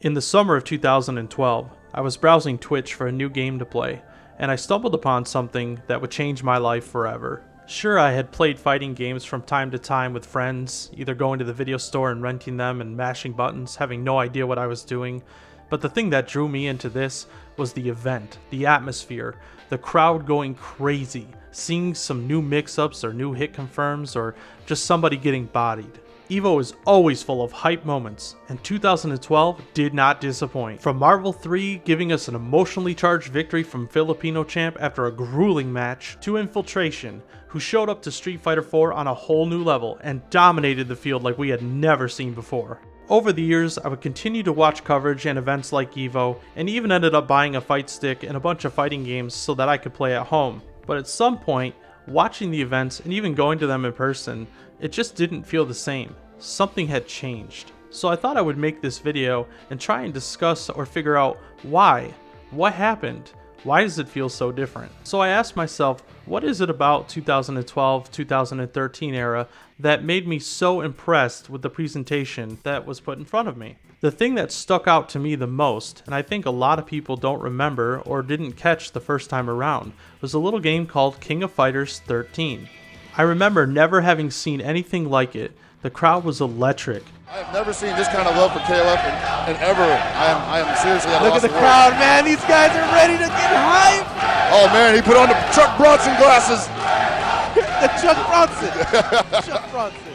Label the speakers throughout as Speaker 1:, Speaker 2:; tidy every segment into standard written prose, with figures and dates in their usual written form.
Speaker 1: In the summer of 2012, I was browsing Twitch for a new game to play, and I stumbled upon something that would change my life forever. Sure, I had played fighting games from time to time with friends, either going to the video store and renting them and mashing buttons, having no idea what I was doing, but the thing that drew me into this was the event, the atmosphere, the crowd going crazy, seeing some new mix-ups or new hit confirms or just somebody getting bodied. EVO is always full of hype moments, and 2012 did not disappoint. From Marvel 3 giving us an emotionally charged victory from Filipino champ after a grueling match, to Infiltration, who showed up to Street Fighter 4 on a whole new level and dominated the field like we had never seen before. Over the years, I would continue to watch coverage and events like EVO, and even ended up buying a fight stick and a bunch of fighting games so that I could play at home. But at some point, watching the events and even going to them in person, it just didn't feel the same. Something had changed. So I thought I would make this video and try and discuss or figure out why. What happened? Why does it feel so different? So I asked myself, what is it about 2012-2013 era that made me so impressed with the presentation that was put in front of me? The thing that stuck out to me the most, and I think a lot of people don't remember or didn't catch the first time around, was a little game called King of Fighters 13. I remember never having seen anything like it. The crowd was electric.
Speaker 2: I have never seen this kind of love for KOF and ever. I am seriously at a
Speaker 3: Look
Speaker 2: loss
Speaker 3: at the
Speaker 2: for
Speaker 3: crowd,
Speaker 2: words.
Speaker 3: man. These guys are ready to get hype.
Speaker 2: Oh man, he put on the Chuck Bronson glasses.
Speaker 3: The Chuck Bronson. Chuck Bronson.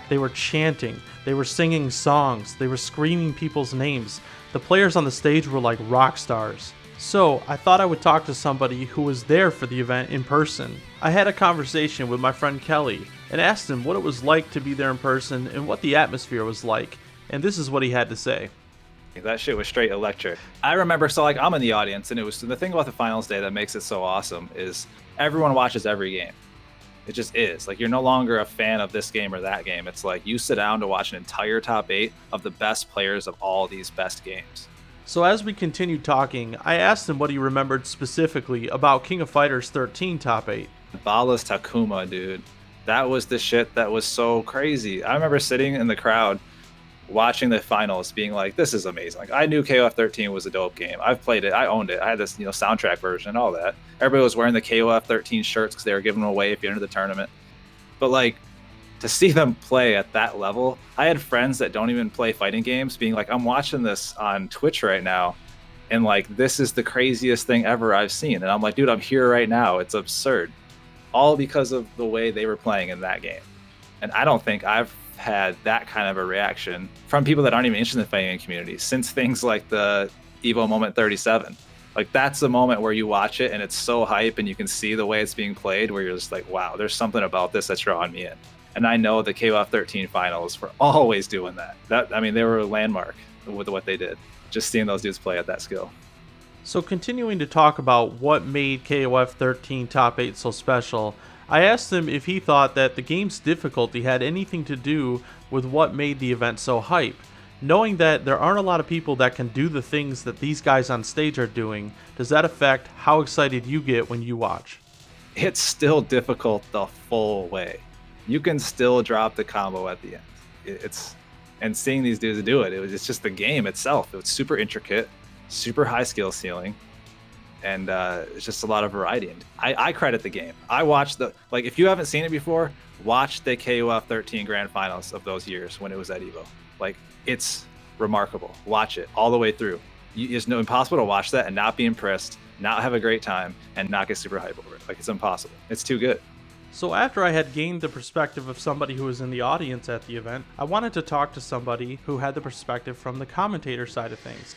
Speaker 1: They were chanting, they were singing songs, they were screaming people's names. The players on the stage were like rock stars. So I thought I would talk to somebody who was there for the event in person. I had a conversation with my friend Kelly and asked him what it was like to be there in person and what the atmosphere was like. And this is what he had to say.
Speaker 4: That shit was straight electric. I remember, so like I'm in the audience, and it was the thing about the finals day that makes it so awesome is everyone watches every game. It just is. Like, you're no longer a fan of this game or that game. It's like you sit down to watch an entire top 8 of the best players of all these best games.
Speaker 1: So as we continued talking, I asked him what he remembered specifically about King of Fighters 13 top 8.
Speaker 4: Bala's Takuma, dude. That was the shit that was so crazy. I remember sitting in the crowd watching the finals being like, this is amazing. Like, I knew KOF 13 was a dope game. I've played it. I owned it. I had this, soundtrack version and all that. Everybody was wearing the KOF 13 shirts because they were giving them away if you entered the tournament. But like, to see them play at that level, I had friends that don't even play fighting games being like, I'm watching this on Twitch right now, and like, this is the craziest thing ever I've seen. And I'm like, dude, I'm here right now. It's absurd. All because of the way they were playing in that game. And I don't think I've had that kind of a reaction from people that aren't even interested in the fighting community since things like the EVO Moment 37. Like, that's the moment where you watch it and it's so hype and you can see the way it's being played where you're just like, wow, there's something about this that's drawing me in. And I know the KOF 13 finals were always doing that. They were a landmark with what they did. Just seeing those dudes play at that skill.
Speaker 1: So continuing to talk about what made KOF 13 top 8 so special, I asked him if he thought that the game's difficulty had anything to do with what made the event so hype. Knowing that there aren't a lot of people that can do the things that these guys on stage are doing, does that affect how excited you get when you watch?
Speaker 4: It's still difficult the full way. You can still drop the combo at the end. And seeing these dudes do it, it's just the game itself. It was super intricate, super high skill ceiling, and it's just a lot of variety. And I credit the game. I watched if you haven't seen it before, watch the KOF 13 grand finals of those years when it was at EVO. Like, it's remarkable. Watch it all the way through. It's impossible to watch that and not be impressed, not have a great time, and not get super hype over it. Like, it's impossible. It's too good.
Speaker 1: So after I had gained the perspective of somebody who was in the audience at the event, I wanted to talk to somebody who had the perspective from the commentator side of things.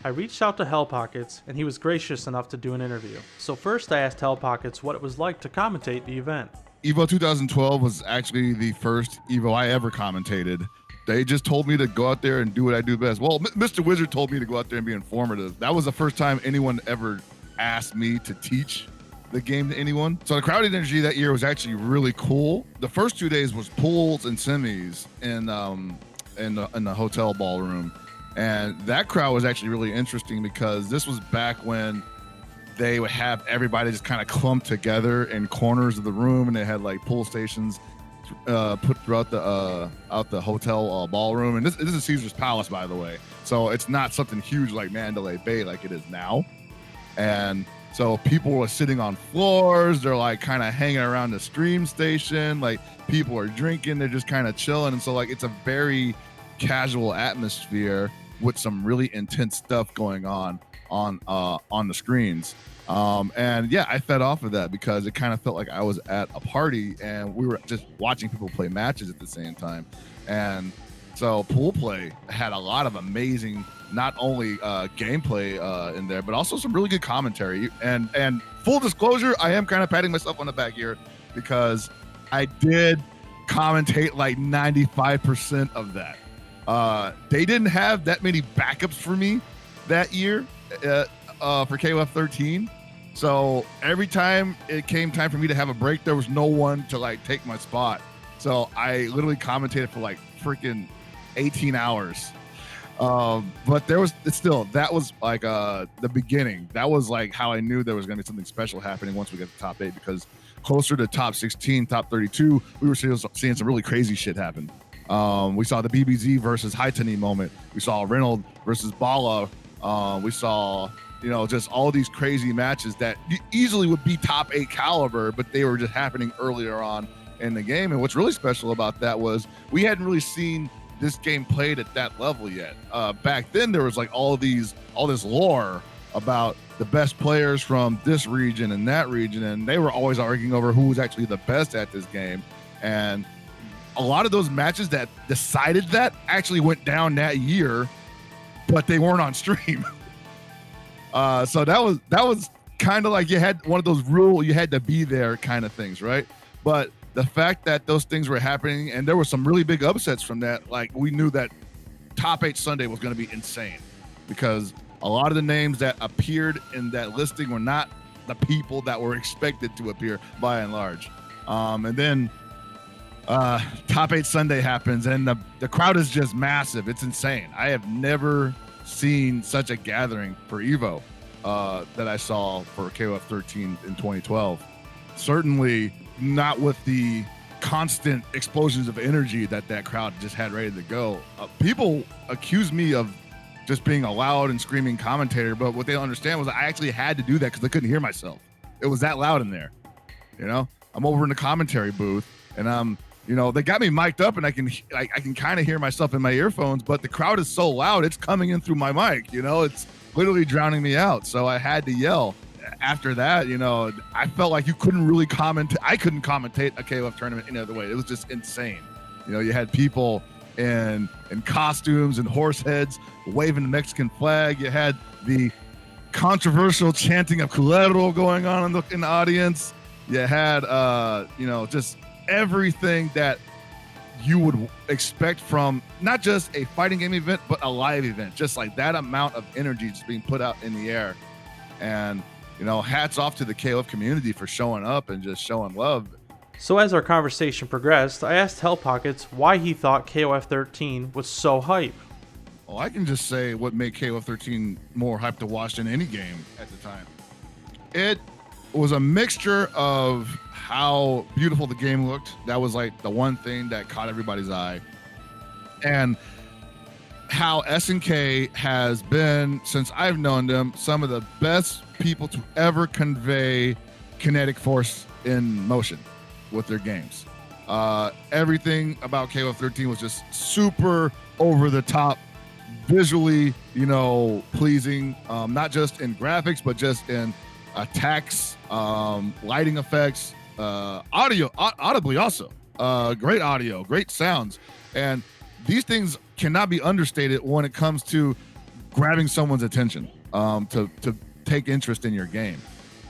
Speaker 1: I reached out to Hellpockets, and he was gracious enough to do an interview. So first I asked Hellpockets what it was like to commentate the event.
Speaker 2: EVO 2012 was actually the first EVO I ever commentated. They just told me to go out there and do what I do best. Well, Mr. Wizard told me to go out there and be informative. That was the first time anyone ever asked me to teach the game to anyone. So the crowd energy that year was actually really cool. The first 2 days was pools and semis in the hotel ballroom. And that crowd was actually really interesting because this was back when they would have everybody just kind of clumped together in corners of the room, and they had like pool stations put throughout the out the hotel ballroom, and this is Caesar's Palace, by the way. So it's not something huge like Mandalay Bay like it is now. And so people were sitting on floors. They're like kind of hanging around the stream station. Like people are drinking. They're just kind of chilling. And so like it's a very casual atmosphere with some really intense stuff going on the screens. And yeah, I fed off of that because it kind of felt like I was at a party and we were just watching people play matches at the same time. And so pool play had a lot of amazing, not only gameplay in there, but also some really good commentary. And full disclosure, I am kind of patting myself on the back here because I did commentate like 95% of that. They didn't have that many backups for me that year for KOF 13. So every time it came time for me to have a break, there was no one to like take my spot. So I literally commentated for like freaking 18 hours. But that was like the beginning. That was like how I knew there was going to be something special happening once we get to top 8, because closer to top 16, top 32, we were seeing some really crazy shit happen. We saw the BBZ versus Haitani moment. We saw Reynolds versus Bala. We saw, just all these crazy matches that easily would be top 8 caliber, but they were just happening earlier on in the game. And what's really special about that was we hadn't really seen this game played at that level yet. Back then, there was like all this lore about the best players from this region and that region, and they were always arguing over who was actually the best at this game. And a lot of those matches that decided that actually went down that year, but they weren't on stream. So that was kind of like you had one of those you had to be there kind of things, right? But the fact that those things were happening, and there were some really big upsets from that, like we knew that top 8 Sunday was going to be insane, because a lot of the names that appeared in that listing were not the people that were expected to appear by and large. And then top 8 Sunday happens, and the crowd is just massive. It's insane. I have never seen such a gathering for Evo that I saw for KOF 13 in 2012. Certainly not with the constant explosions of energy that crowd just had ready to go. People accuse me of just being a loud and screaming commentator, but what they don't understand was I actually had to do that because I couldn't hear myself. It was that loud in there. I'm over in the commentary booth, and they got me mic'd up, and I can kind of hear myself in my earphones, but the crowd is so loud, it's coming in through my mic. It's literally drowning me out. So I had to yell. After that, I felt like you couldn't really comment. I couldn't commentate a KOF tournament any other way. It was just insane. You had people in costumes and horse heads waving the Mexican flag. You had the controversial chanting of Culero going on in the audience. You had, just everything that you would expect from not just a fighting game event, but a live event. Just like that amount of energy just being put out in the air. And hats off to the KOF community for showing up and just showing love.
Speaker 1: So as our conversation progressed, I asked Hellpockets why he thought KOF 13 was so hype.
Speaker 2: Well, I can just say what made KOF 13 more hype to watch than any game at the time. It was a mixture of how beautiful the game looked. That was like the one thing that caught everybody's eye. And how SNK has been, since I've known them, some of the best people to ever convey kinetic force in motion with their games. Everything about KOF 13 was just super over the top, visually, pleasing, not just in graphics, but just in attacks, lighting effects, audibly also. Great audio, great sounds. And these things cannot be understated when it comes to grabbing someone's attention, to take interest in your game.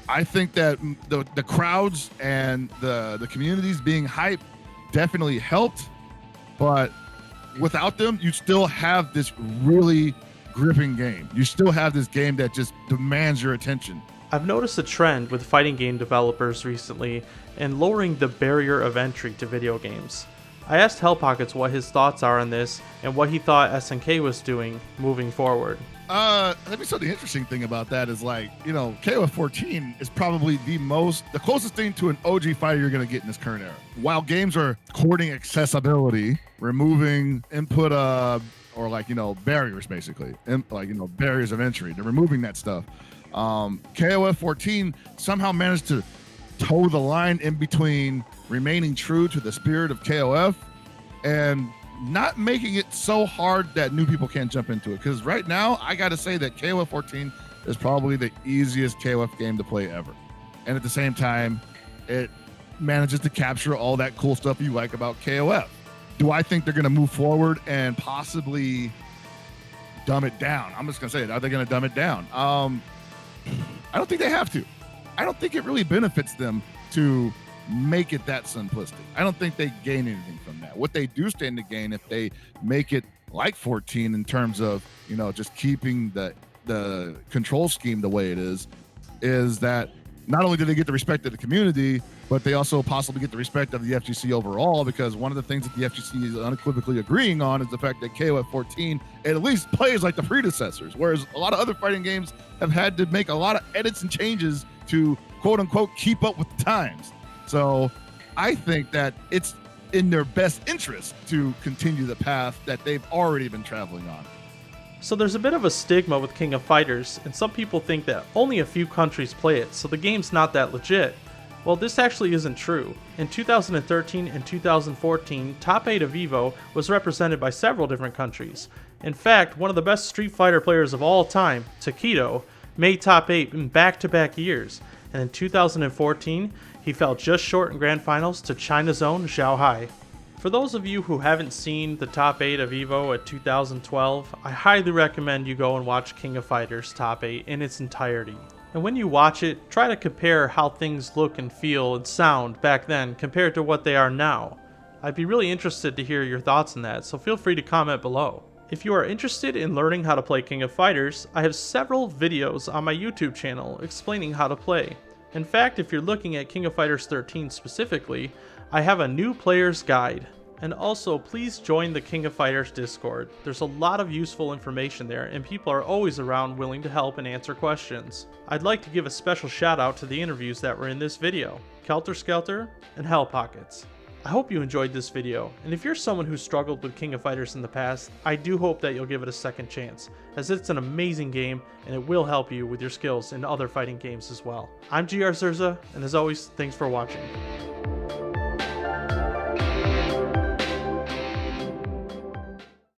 Speaker 2: I think that the crowds and the communities being hyped definitely helped, but without them, you still have this really gripping game. You still have this game that just demands your attention.
Speaker 1: I've noticed a trend with fighting game developers recently in lowering the barrier of entry to video games. I asked Hellpockets what his thoughts are on this and what he thought SNK was doing moving forward.
Speaker 2: Maybe so the interesting thing about that is like, KOF 14 is probably the closest thing to an OG fighter you're going to get in this current era. While games are courting accessibility, removing input, or like, barriers basically, and like, barriers of entry, they're removing that stuff. KOF 14 somehow managed to toe the line in between remaining true to the spirit of KOF and not making it so hard that new people can't jump into it. Because right now, I got to say that KOF 14 is probably the easiest KOF game to play ever. And at the same time, it manages to capture all that cool stuff you like about KOF. Do I think they're going to move forward and possibly dumb it down? I'm just going to say it. Are they going to dumb it down? I don't think they have to. I don't think it really benefits them to make it that simplistic. I don't think they gain anything from that. What they do stand to gain if they make it like 14 in terms of, just keeping the control scheme the way it is that not only do they get the respect of the community, but they also possibly get the respect of the FGC overall, because one of the things that the FGC is unequivocally agreeing on is the fact that KOF 14 at least plays like the predecessors, whereas a lot of other fighting games have had to make a lot of edits and changes to quote unquote keep up with the times. So I think that it's in their best interest to continue the path that they've already been traveling on.
Speaker 1: So there's a bit of a stigma with King of Fighters, and some people think that only a few countries play it, so the game's not that legit. Well, this actually isn't true. In 2013 and 2014, Top 8 of EVO was represented by several different countries. In fact, one of the best Street Fighter players of all time, Takedo, made Top 8 in back-to-back years, and in 2014, he fell just short in Grand Finals to China's own Zhao Hai. For those of you who haven't seen the Top 8 of EVO at 2012, I highly recommend you go and watch King of Fighters Top 8 in its entirety. And when you watch it, try to compare how things look and feel and sound back then compared to what they are now. I'd be really interested to hear your thoughts on that, so feel free to comment below. If you are interested in learning how to play King of Fighters, I have several videos on my YouTube channel explaining how to play. In fact, if you're looking at King of Fighters 13 specifically, I have a new player's guide. And also, please join the King of Fighters Discord. There's a lot of useful information there, and people are always around willing to help and answer questions. I'd like to give a special shout out to the interviews that were in this video, Kelter Skelter and Hellpockets. I hope you enjoyed this video, and if you're someone who struggled with King of Fighters in the past, I do hope that you'll give it a second chance, as it's an amazing game and it will help you with your skills in other fighting games as well. I'm GR Zurza, and as always, thanks for watching.